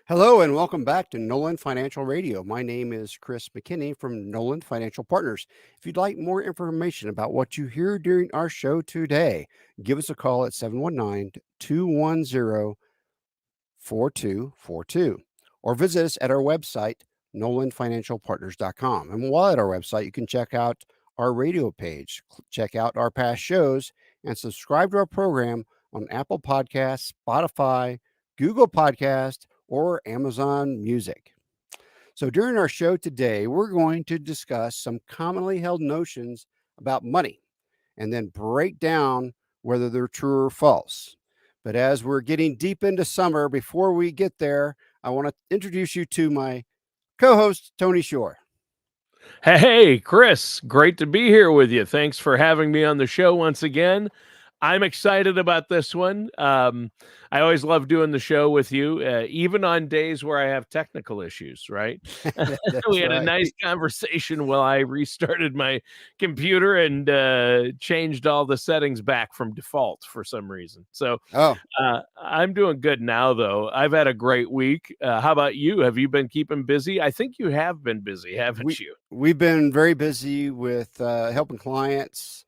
Hello and welcome back to Nolan Financial Radio. My name is Chris McKinney from Nolan Financial Partners. If you'd like more information about what you hear during our show today, give us a call at 719-210-4242 or visit us at our website, nolanfinancialpartners.com. And while at our website, you can check out our radio page, check out our past shows, and subscribe to our program on Apple Podcasts, Spotify, Google Podcasts, or Amazon Music. So during our show today, we're going to discuss some commonly held notions about money and then break down whether they're true or false. But as we're getting deep into summer, before we get there, I want to introduce you to my co-host, Tony Shore. Hey, Chris, great to be here with you. Thanks for having me on the show once again. I'm excited about this one. I always love doing the show with you, even on days where I have technical issues, right? We had a nice conversation while I restarted my computer and changed all the settings back from default for some reason. So I'm doing good now, though. I've had a great week. How about you? Have you been keeping busy? I think you have been busy, haven't you? We've been very busy with helping clients,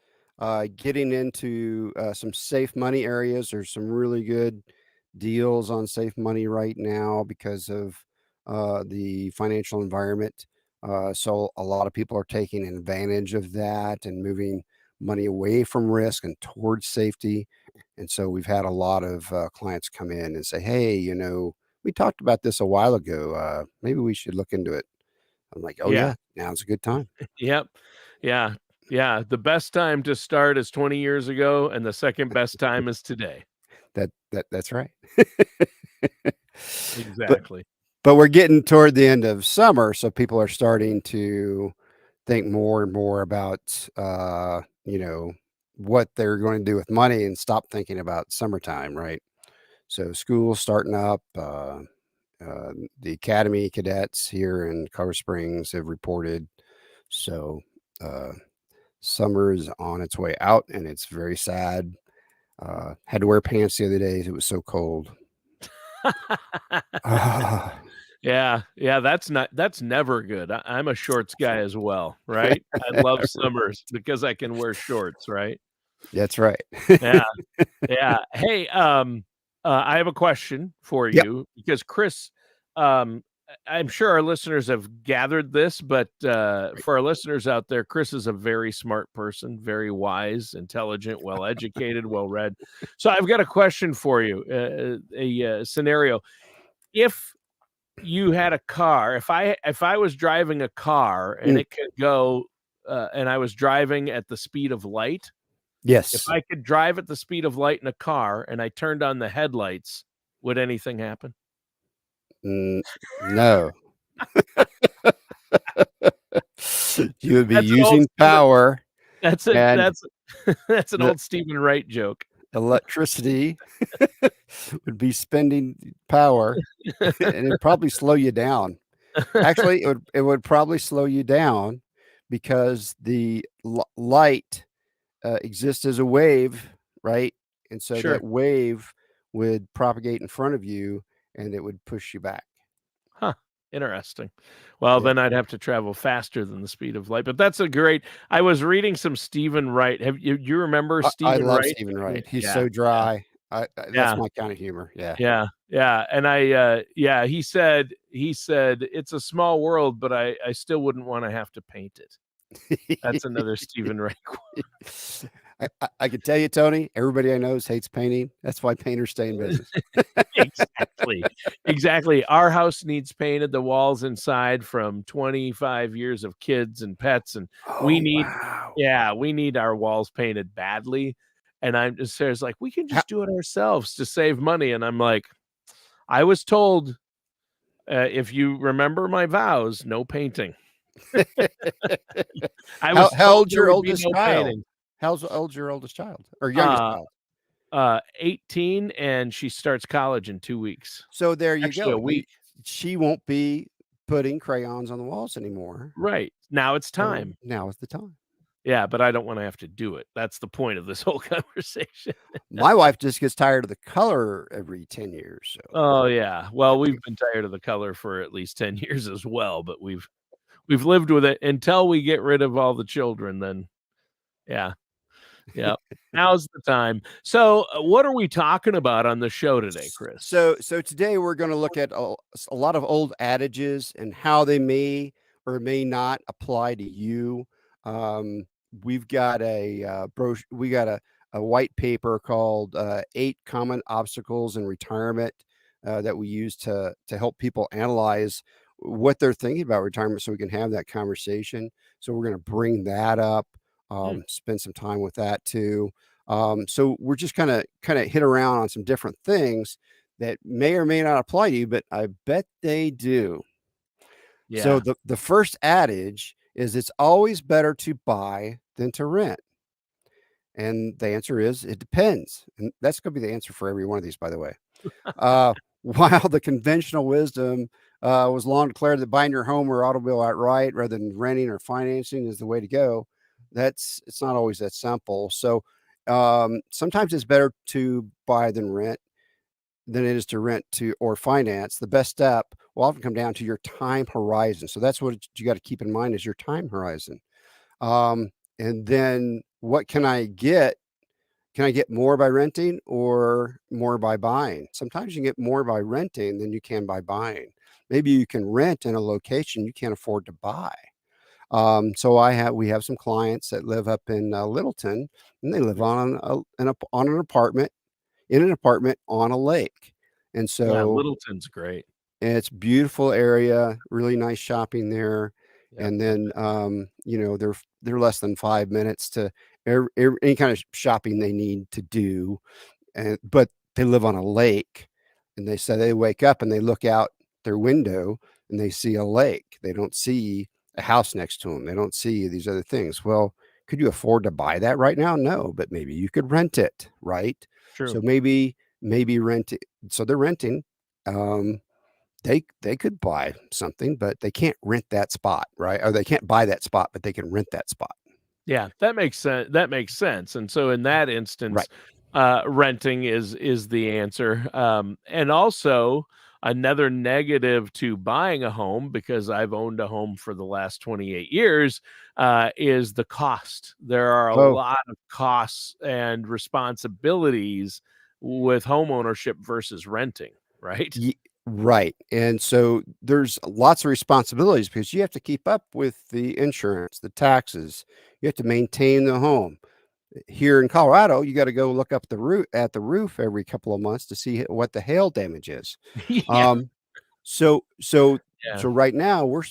getting into some safe money areas. There's some really good deals on safe money right now because of the financial environment. So a lot of people are taking advantage of that and moving money away from risk and towards safety. And so we've had a lot of clients come in and say, hey, we talked about this a while ago. Maybe we should look into it. I'm like, oh yeah, now's a good time. Yep. Yeah. Yeah, the best time to start is 20 years ago, and the second best time is today. That's right. Exactly. But we're getting toward the end of summer, so people are starting to think more and more about what they're going to do with money and stop thinking about summertime, right? So school's starting up. The Academy cadets here in Colorado Springs have reported. So summer is on its way out, and it's very sad. Had to wear pants the other day. It was so cold. Yeah, that's never good. I'm a shorts guy as well, right? I love summers because I can wear shorts, right? That's right. Yeah. Hey, I have a question for you because Chris, I'm sure our listeners have gathered this, but for our listeners out there, Chris is a very smart person, very wise, intelligent, well-educated, well-read. So I've got a question for you, a scenario. If you had a car, if I was driving a car and it could go, and I was driving at the speed of light. Yes. If I could drive at the speed of light in a car and I turned on the headlights, would anything happen? No. You would be using power. That's an old Stephen Wright joke. Electricity would be spending power, and it'd probably slow you down. Actually, it would probably slow you down because the light exists as a wave, right? And so that wave would propagate in front of you, and it would push you back. Huh. Interesting. Well, then I'd have to travel faster than the speed of light. But that's I was reading some Stephen Wright. You remember Stephen Wright? I love Stephen Wright. He's so dry. That's my kind of humor. Yeah. And he said it's a small world, but I still wouldn't want to have to paint it. That's another Stephen Wright quote. I can tell you, Tony, everybody I know hates painting. That's why painters stay in business. Exactly. Our house needs painted, the walls inside, from 25 years of kids and pets. And we need our walls painted badly. And I'm just there's like, we can just do it ourselves to save money. And I'm like, I was told, if you remember my vows, no painting. How old's your oldest child? How old's your oldest child or youngest child? 18, and she starts college in 2 weeks. So there you go. A week. she won't be putting crayons on the walls anymore. Right. Now it's So time. now is the time. Yeah, but I don't wanna have to do it. That's the point of this whole conversation. My wife just gets tired of the color every 10 years. So Oh, yeah. Well, we've been tired of the color for at least 10 years as well, but we've lived with it until we get rid of all the children, then yeah, yeah. Now's the time. So, what are we talking about on the show today, Chris? so today we're going to look at a lot of old adages and how they may or may not apply to you. Um, we've got we got a white paper called Eight Common Obstacles in Retirement that we use to help people analyze what they're thinking about retirement so we can have that conversation. So we're going to bring that up, Mm, spend some time with that too. So we're just kind of hit around on some different things that may or may not apply to you, but I bet they do. So yeah. the first adage is it's always better to buy than to rent. And the answer is it depends. And that's going to be the answer for every one of these, by the way. While the conventional wisdom was long declared that buying your home or automobile outright rather than renting or financing is the way to go, it's not always that simple. So sometimes it's better to buy than rent than it is to rent to or finance. The best step will often come down to your time horizon. So that's what you got to keep in mind is your time horizon. Um, and then what can I get? Can I get more by renting or more by buying? Sometimes you can get more by renting than you can by buying. Maybe you can rent in a location you can't afford to buy. So we have some clients that live up in Littleton, and they live on an apartment in an apartment on a lake, and Yeah, so Littleton's great. it's beautiful area, really nice shopping there. Yep, And yep. then, they're less than 5 minutes to any kind of shopping they need to do. But they live on a lake, and they say they wake up and they look out their window and they see a lake. They don't see a house next to them. They don't see these other things. Well, could you afford to buy that right now? No, but maybe you could rent it, right? True. So maybe rent it. So they're renting. Um, they could buy something, but they can't rent that spot, right? Or they can't buy that spot, but they can rent that spot. Yeah, that makes sense, and so in that instance, Right. renting is the answer, and also another negative to buying a home, because I've owned a home for the last 28 years, is the cost. There are a Oh, lot of costs and responsibilities with home ownership versus renting, right? right. And so there's lots of responsibilities because you have to keep up with the insurance, the taxes. You have to maintain the home. Here in Colorado, you got to go look up the roof every couple of months to see what the hail damage is. Yeah, Um, So so yeah. so right now, we're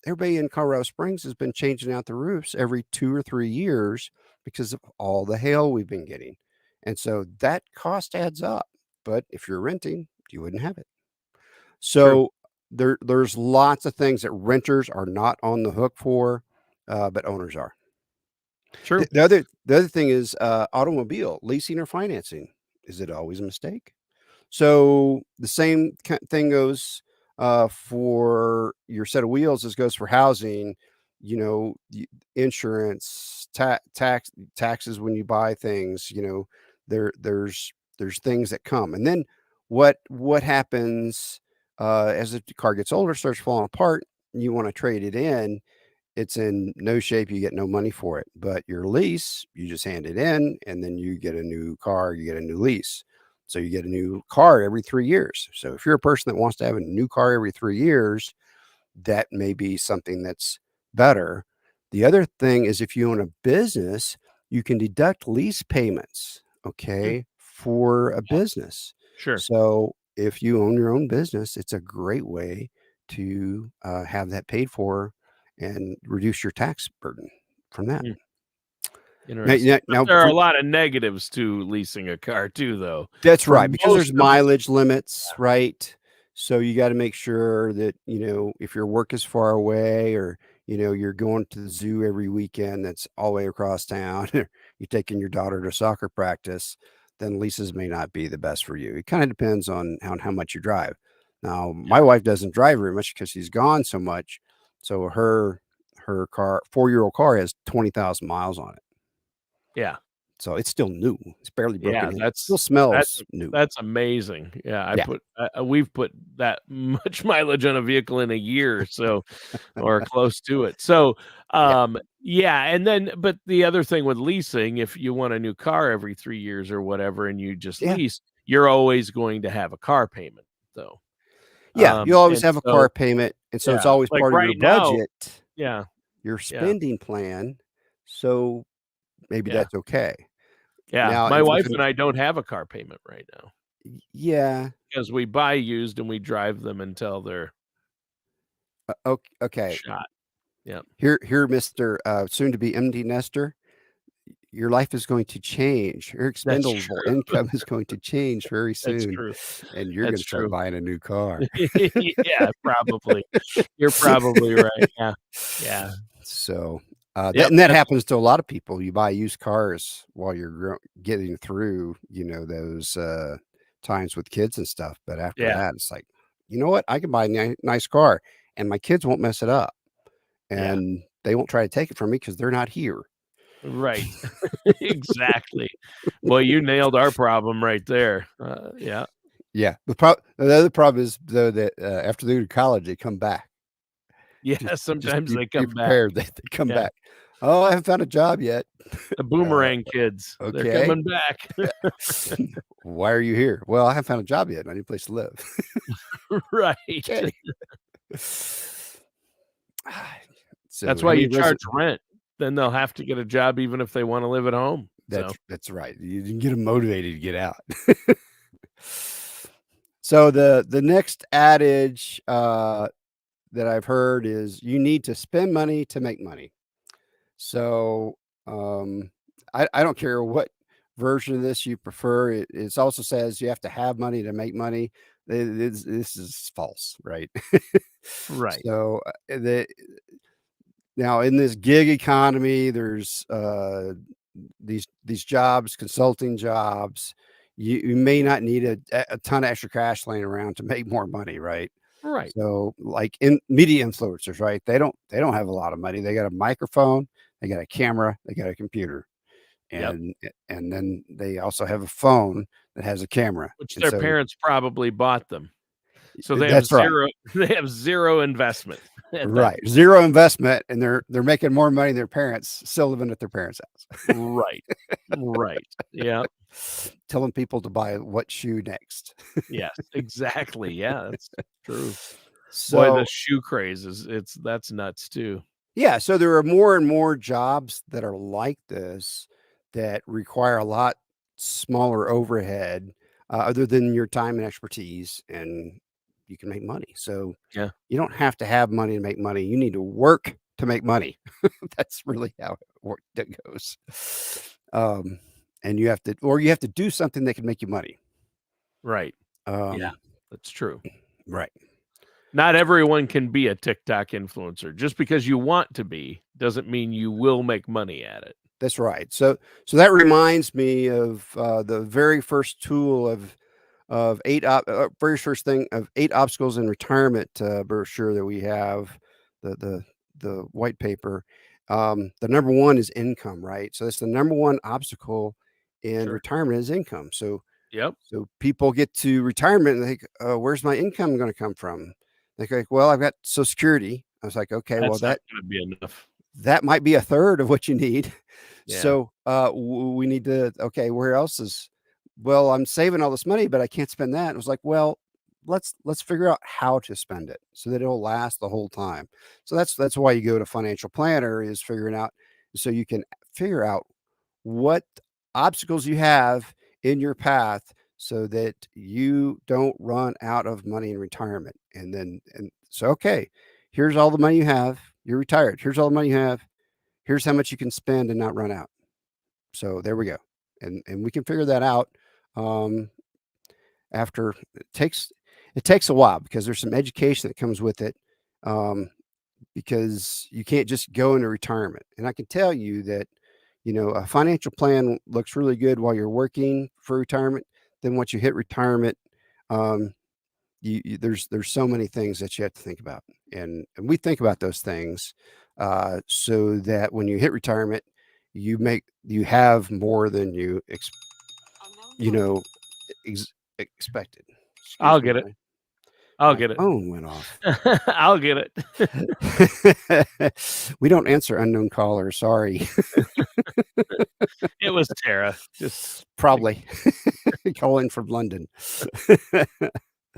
everybody in Colorado Springs has been changing out the roofs every 2 or 3 years because of all the hail we've been getting, and so that cost adds up, but if you're renting, you wouldn't have it. True, So there's lots of things that renters are not on the hook for, but owners are. true. The other thing is, automobile leasing or financing. Is it always a mistake? So the same thing goes for your set of wheels as goes for housing. Insurance, taxes when you buy things. There's things that come, and then what happens as the car gets older, starts falling apart. And you want to trade it in, it's in no shape, you get no money for it. But your lease, you just hand it in and then you get a new car, you get a new lease. So you get a new car every 3 years. So if you're a person that wants to have a new car every 3 years, that may be something that's better. The other thing is if you own a business, you can deduct lease payments, Mm, okay, for a business. sure. So if you own your own business, it's a great way to have that paid for and reduce your tax burden from that. Mm. Now, Interesting. now, But now there are a for, lot of negatives to leasing a car too, though. That's For right, because most there's of us, mileage limits, right? So you gotta make sure that, if your work is far away or, you're going to the zoo every weekend that's all the way across town, or you're taking your daughter to soccer practice, then leases may not be the best for you. It kinda depends on how much you drive. Now, my Yeah. wife doesn't drive very much because she's gone so much. So her car, 4-year-old car, has 20,000 miles on it. Yeah. So it's still new. It's barely Yeah, broken in. Still that's smells new. that's amazing. Yeah, Yeah. we've put that much mileage on a vehicle in a year, so or close to it. So, Yeah. yeah, and then but the other thing with leasing, if you want a new car every 3 years or whatever and you just Yeah. lease, you're always going to have a car payment, though. Yeah. You'll always And have a car so payment. And so it's yeah, always like part of your right now budget, yeah, your yeah, spending plan. So maybe yeah, that's okay. yeah. Now, My if wife it, and I don't have a car payment right now yeah. because we buy used and we drive them until they're Okay. shot. Yep. Here, Mr. Soon to be empty nester. Your life is going to change. Your That's expendable true. income is going to change very That's soon, true. and you're That's gonna start true. buying a new car. Yeah, probably. You're probably right. Yeah. Yeah. So, Yep, that that's happens to a lot of people. You buy used cars while you're getting through, those, times with kids and stuff, but after yeah, that, it's like, "You know what? I can buy a nice car, and my kids won't mess it up, yeah. and they won't try to take it from me because 'cause they're not here." Right. Exactly. Boy, you nailed our problem right there. Yeah. Yeah, the other problem is, though, that, after they go to college, they come back. Yeah, Just sometimes they be come back. prepared, they come Yeah. back. "Oh, I haven't found a job yet." The Uh, boomerang kids, they're okay. coming back. "Why are you here?" "Well, I haven't found a job yet, I need a place to live." Right. "Okay." That's So, why how you many charge rent. Then they'll have to get a job even if they wanna live at home. So, that's right, you can get them motivated to get out. So, the next adage, that I've heard is, "You need to spend money to make money." So, um, I don't care what version of this you prefer. It also says you have to have money to make money. This is false, right? right. So, now in this gig economy, there's, these jobs, consulting jobs. You may not need a ton of extra cash laying around to make more money, right? Right. So, like, in media influencers, right? They don't have a lot of money. They got a microphone, they got a camera, they got a computer, Yep. and then they also have a phone that has a camera, Which and their so parents probably bought them. So they have that's right. 0 they have 0 investment at that Right. 0 investment, and they're making more money than their parents, still living at their parents' house. Right. Right. Yeah. Telling people to buy what shoe next. Yes, exactly. Yeah, that's true. Boy, the So, shoe craze that's nuts too. yeah, so there are more and more jobs that are like this that require a lot smaller overhead, other than your time and expertise, and you can make money. So Yeah. you don't have to have money to make money. You need to work to make money. That's really how that goes. Um, and you have to do something that can make you money. Right. Yeah, Um, that's true. right. Not everyone can be a TikTok influencer. Just because you want to be doesn't mean you will make money at it. That's right. So that reminds me of the very first tool of very first thing of 8 obstacles in retirement brochure that we have, the the the white paper. The number one is income, right? So that's the number one obstacle in Sure. retirement is income. Yep. So people get to retirement and they think, "Where's my income going to come from?" They go, "Well, I've got Social Security." I was like, "Okay, well That's not gonna be enough. that might be a third of what you need." Yeah. So, we need to okay, where else is well, I'm saving all this money, but I can't spend that. It was like, well, let's figure out how to spend it so that it'll last the whole time. So that's why you go to financial planner is figuring out so you can figure out what obstacles you have in your path so that you don't run out of money in retirement. And so okay, here's all the money you have. You're retired. Here's all the money you have. Here's how much you can spend and not run out. So there we go. And we can figure that out um, after it takes a while because there's some education that comes with it. Um, because you can't just go into retirement. And I can tell you that, a financial plan looks really good while you're working for retirement. Then once you hit retirement, um, there's so many things that you have to think about, and we think about those things so that when you hit retirement, you have more than you know expected. I'll Excuse me, get it. my I'll my get it. phone went off. I'll get it. We don't answer unknown callers. Sorry. It was Tara. Just Probably calling from London.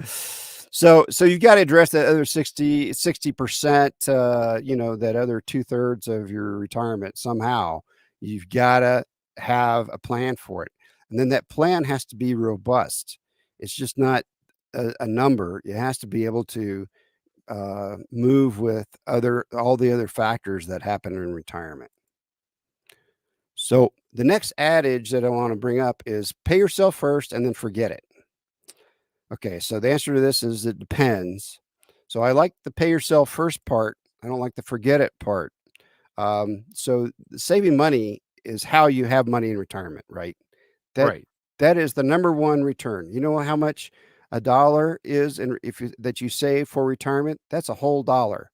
So you got to address that other 60%, that other 2/3 of your retirement somehow. You've got to have a plan for it. And then that plan has to be robust. It's just not a number. It has to be able to move with all the other factors that happen in retirement. So the next adage that I want to bring up is pay yourself first and then forget it. Okay, so the answer to this is it depends. So I like the pay yourself first part. I don't like the forget it part. So saving money is how you have money in retirement, right? That right. that is the number one return. You know how much a dollar is, and that you save for retirement? That's a whole dollar.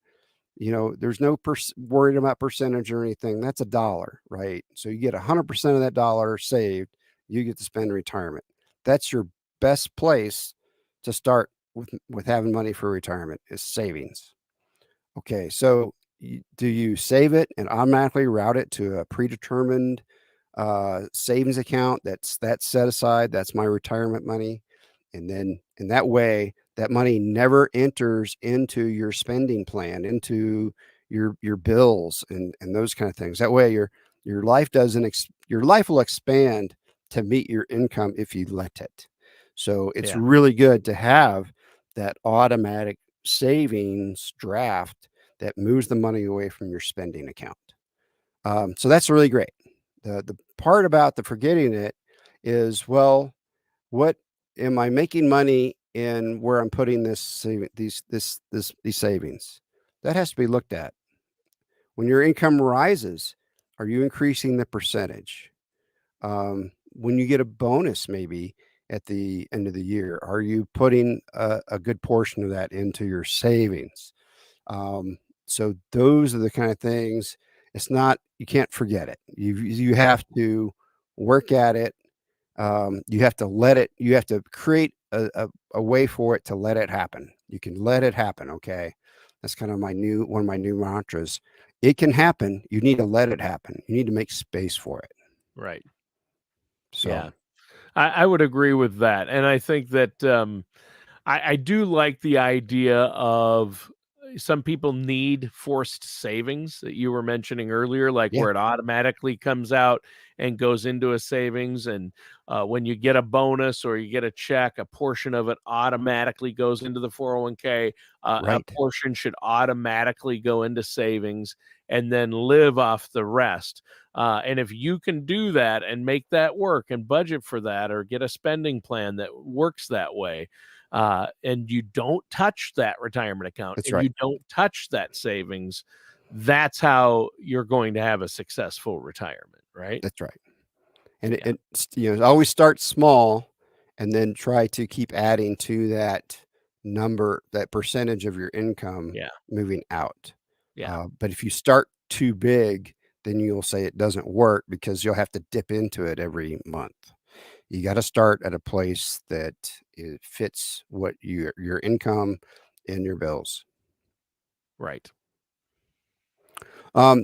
There's no worried about percentage or anything. That's a dollar, right? So you get 100% of that dollar saved. You get to spend in retirement. That's your best place to start with having money for retirement is savings. Okay, so do you save it and automatically route it to a predetermined savings account that's set aside? That's my retirement money, and then in that way, that money never enters into your spending plan, into your bills and those kind of things. That way, your life doesn't your life will expand to meet your income if you let it. So it's Yeah. really good to have that automatic savings draft that moves the money away from your spending account. So that's really great. The part about the forgetting it is, well, what am I making money in where I'm putting these savings? That has to be looked at. When your income rises, are you increasing the percentage? When you get a bonus, maybe at the end of the year, are you putting a good portion of that into your savings? Um, so those are the kind of things. It's not you can't forget it. You have to work at it. You have to let it. You have to create a way for it to let it happen. You can let it happen. Okay, that's kind of one of my new mantras. It can happen. You need to let it happen. You need to make space for it. Right. So Yeah. I would agree with that. And I think that I do like the idea of some people need forced savings that you were mentioning earlier, like yeah, where it automatically comes out and goes into a savings. And when you get a bonus or you get a check, a portion of it automatically goes into the 401k. A right. portion should automatically go into savings and then live off the rest. And if you can do that and make that work and budget for that or get a spending plan that works that way, and you don't touch that retirement account That's and right. you don't touch that savings, that's how you're going to have a successful retirement, right? That's right. And Yeah. always start small, and then try to keep adding to that number, that percentage of your income Yeah. moving out. Yeah. But if you start too big, then you'll say it doesn't work because you'll have to dip into it every month. You got to start at a place that it fits what your income and your bills. Right.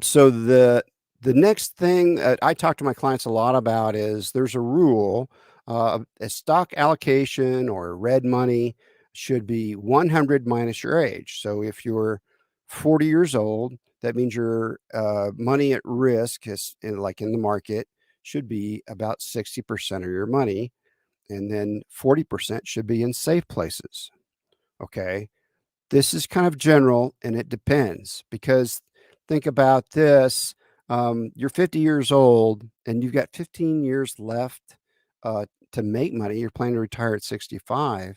So the next thing that I talk to my clients a lot about is there's a rule, a stock allocation or red money should be 100 minus your age. So if you're 40 years old, that means your money at risk like in the market should be about 60% of your money, and then 40% should be in safe places. Okay. This is kind of general and it depends because think about this. You're 50 years old and you've got 15 years left to make money. You're planning to retire at 65.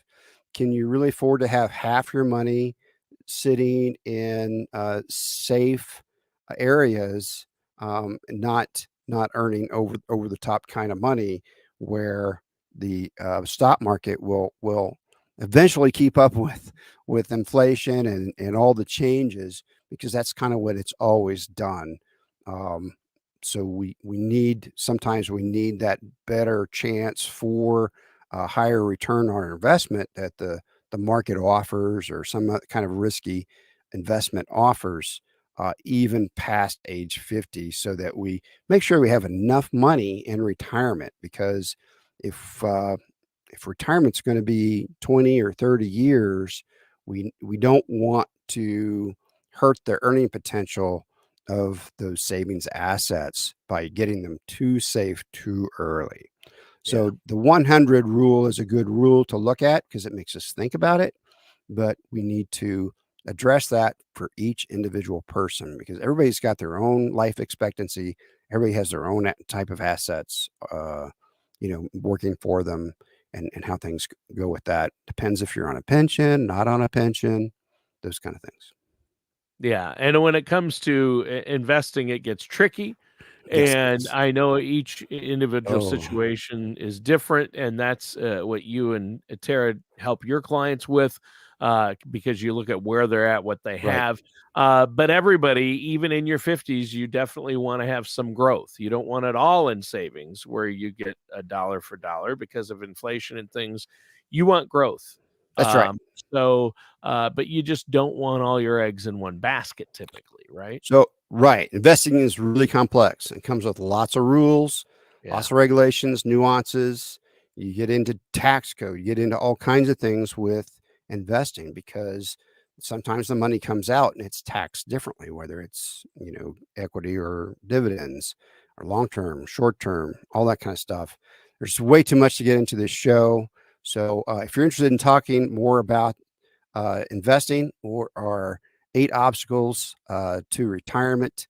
Can you really afford to have half your money sitting in safe areas, not earning over the top kind of money where the stock market will eventually keep up with inflation and all the changes, because that's kind of what it's always done. Um, so we need, sometimes we need that better chance for a higher return on our investment that the market offers, or some kind of risky investment offers, even past age 50, so that we make sure we have enough money in retirement. Because if if retirement's going to be 20 or 30 years, we don't want to hurt the earning potential of those savings assets by getting them too safe too early. Yeah. So the 100 rule is a good rule to look at because it makes us think about it, but we need to address that for each individual person, because everybody's got their own life expectancy. Everybody has their own type of assets, working for them, and how things go with that. Depends if you're on a pension, not on a pension, those kind of things. Yeah, and when it comes to investing, it gets tricky, Yes, it and is. I know each individual Oh, situation is different, and that's what you and Tara help your clients with, because you look at where they're at, what they right. have. But everybody, even in your 50s, you definitely want to have some growth. You don't want it all in savings where you get a dollar for dollar because of inflation and things. You want growth. That's right. Um, so but you just don't want all your eggs in one basket typically, right? So, right, investing is really complex. It comes with lots of rules, Yeah. lots of regulations, nuances. You get into tax code, you get into all kinds of things with investing, because sometimes the money comes out and it's taxed differently, whether it's, equity or dividends or long term, short term, all that kind of stuff. There's way too much to get into this show. So, if you're interested in talking more about investing, or 8 obstacles to retirement,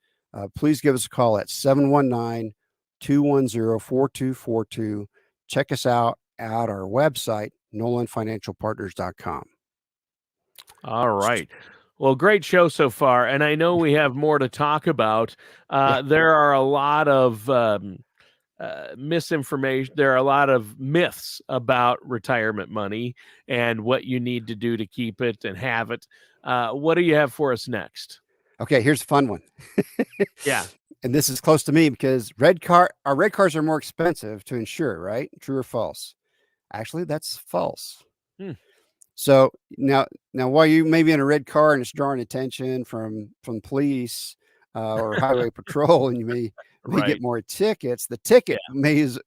please give us a call at 719-210-4242. Check us out at our website, nolanfinancialpartners.com. All right. Well, great show so far, and I know we have more to talk about. Yeah. There are a lot of misinformation. There are a lot of myths about retirement money and what you need to do to keep it and have it. What do you have for us next? Okay, here's a fun one. Yeah. And this is close to me, because our red cars are more expensive to insure, right? True or false? Actually, that's false. Hmm. So now, while you may be in a red car and it's drawing attention from police, or highway patrol, and you may get Right. more tickets, the Yeah. ticket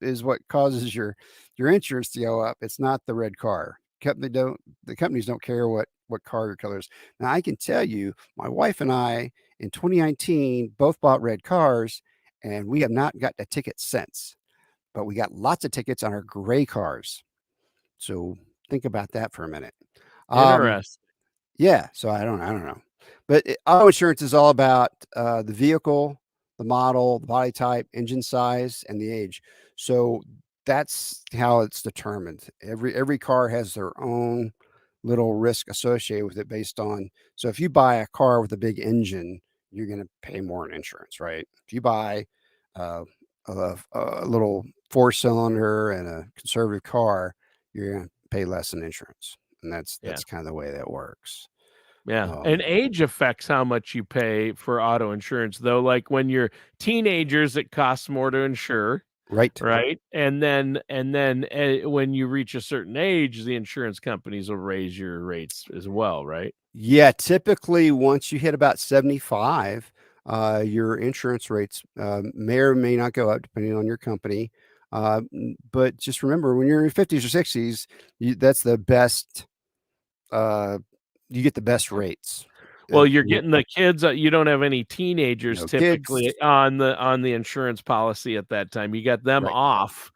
is what causes your insurance to go up. It's not the red car. The companies don't care what car your color is. Now, I can tell you, my wife and I in 2019 both bought red cars, and we have not got a ticket since. But we got lots of tickets on our gray cars. So think about that for a minute. Um, Interesting. yeah, so I don't know. But auto insurance is all about the vehicle, the model, the body type, engine size, and the age. So that's how it's determined. Every car has their own little risk associated with it based on. So if you buy a car with a big engine, you're going to pay more in insurance, right? If you buy uh, a little four-cylinder and a conservative car, you're going to pay less in insurance, and that's Yeah. that's kind of the way that works. Yeah, and Um, age affects how much you pay for auto insurance, though. Like when you're teenagers, it costs more to insure, right. right? When you reach a certain age, the insurance companies will raise your rates as well, right? Yeah, typically once you hit about 75, your insurance rates may or may not go up depending on your company. But just remember, when you're in your 50s or 60s, that's the best. Uh, you get the best rates. Well, you're No, getting the kids. You don't have any teenagers no kids. typically on the insurance policy at that time. You got them Right. off,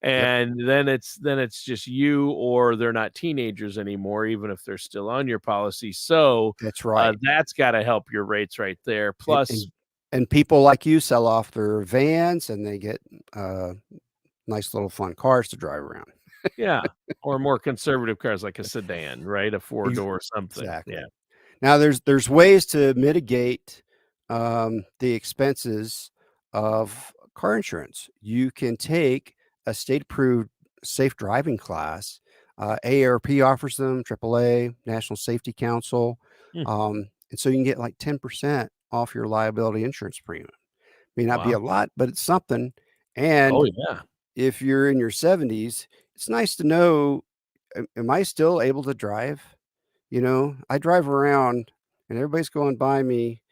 Yep. and then it's just you, or they're not teenagers anymore, even if they're still on your policy. So That's right. that's got to help your rates right there. And, Plus, and and people like you sell off their vans, and they get uh, nice little fun cars to drive around. yeah, or more conservative cars like a sedan, right? A four door something. Exactly. Yeah, Now, there's ways to mitigate the expenses of car insurance. You can take a state approved safe driving class. AARP offers them, AAA, National Safety Council. Hmm. And so you can get like 10% off your liability insurance premium. May not be Wow. a lot, but it's something. Oh, And yeah. if you're in your 70s, it's nice to know, am I still able to drive? I drive around and everybody's going by me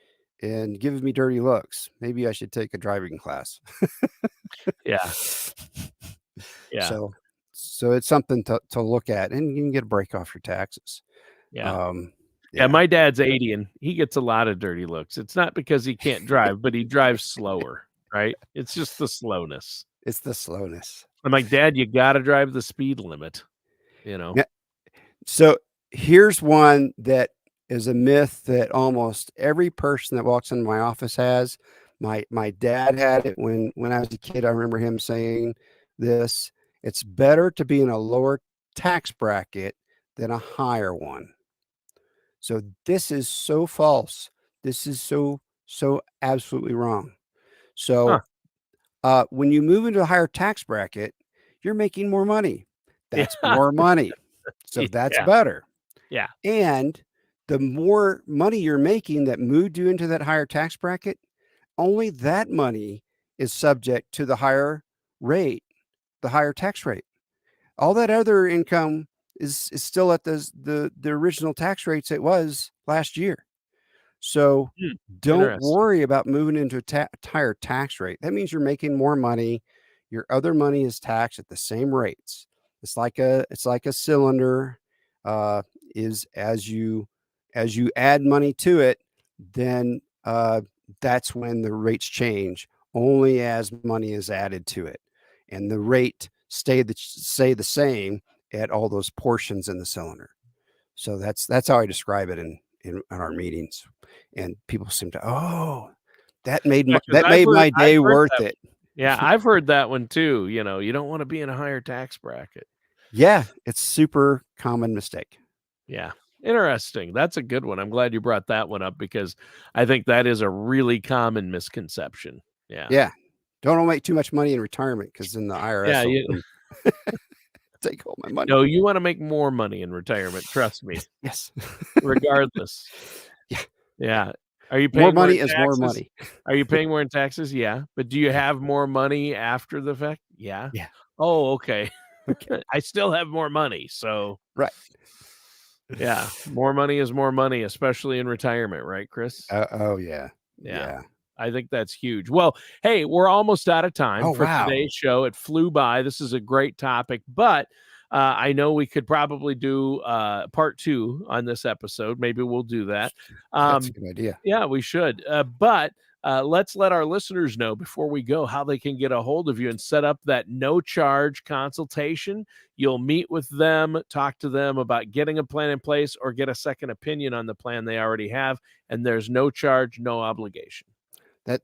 and giving me dirty looks. Maybe I should take a driving class. Yeah. Yeah. So so it's something to look at, and you can get a break off your taxes. Yeah. Um, Yeah, yeah, my dad's 80 and he gets a lot of dirty looks. It's not because he can't drive, but he drives slower, right? It's just the slowness. it's the slowness. I'm like, "Dad, you gotta drive the speed limit," you know? Now, so here's one that is a myth that almost every person that walks into my office has. My dad had it when I was a kid. I remember him saying this. It's better to be in a lower tax bracket than a higher one. So this is so false. This is so absolutely wrong. Huh. So when you move into a higher tax bracket, you're making more money. That's Yeah. more money. So that's Yeah. better. Yeah. And the more money you're making that moved you into that higher tax bracket, only that money is subject to the higher rate, the higher tax rate. All that other income is still at the original tax rates it was last year. So Hmm. don't Interesting. worry about moving into a higher tax rate. That means you're making more money. Your other money is taxed at the same rates. It's like a cylinder. Uh, is as you add money to it, then that's when the rates change. Only as money is added to it, and the rate stay the same at all those portions in the cylinder. So that's how I describe it in our meetings, and people seem to, "Oh, Yeah, because that made my I've day heard worth that it." one. Yeah, I've heard that one too, you don't wanna be in a higher tax bracket. Yeah, it's super common mistake. Yeah. Interesting. That's a good one. I'm glad you brought that one up because I think that is a really common misconception. Yeah. Yeah, don't make too much money in retirement because then the Yeah, IRS will you come take all my money. no, you wanna make more money in retirement, trust me, Yes. regardless. Yeah, Yeah. Are you more paying more in money is more taxes? money. Are you paying more in taxes? Yeah. But do you Yeah, have more money after the fact? Yeah. yeah, Oh, okay. okay, I still have more money, so right. yeah, more money is more money, especially in retirement, right, Chris? Oh, yeah, Yeah. yeah. I think that's huge. Well, hey, we're almost out of time Oh, for wow. today's show. It flew by. This is a great topic, but I know we could probably do part 2 on this episode. Maybe we'll do that. That's a Um, good idea. yeah, we should. But let's let our listeners know before we go how they can get a hold of you and set up that no charge consultation. You'll meet with them, talk to them about getting a plan in place or get a second opinion on the plan they already have. And there's no charge, no obligation.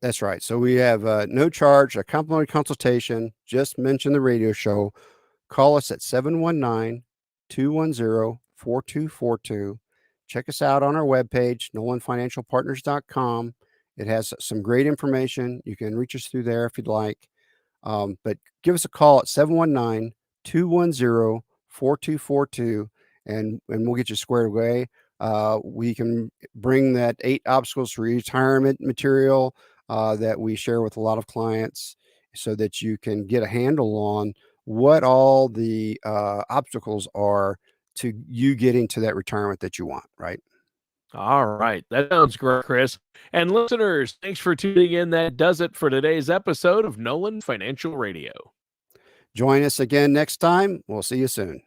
That's right. So we have no charge, a complimentary consultation. Just mention the radio show. Call us at 719-210-4242. Check us out on our webpage, nolanfinancialpartners.com. It has some great information. You can reach us through there if you'd like. But give us a call at 719-210-4242, and we'll get you squared away. We can bring that 8 obstacles to retirement material that we share with a lot of clients so that you can get a handle on what all the obstacles are to you getting to that retirement that you want, right? All right. That sounds great, Chris. And listeners, thanks for tuning in. That does it for today's episode of Nolan Financial Radio. Join us again next time. We'll see you soon.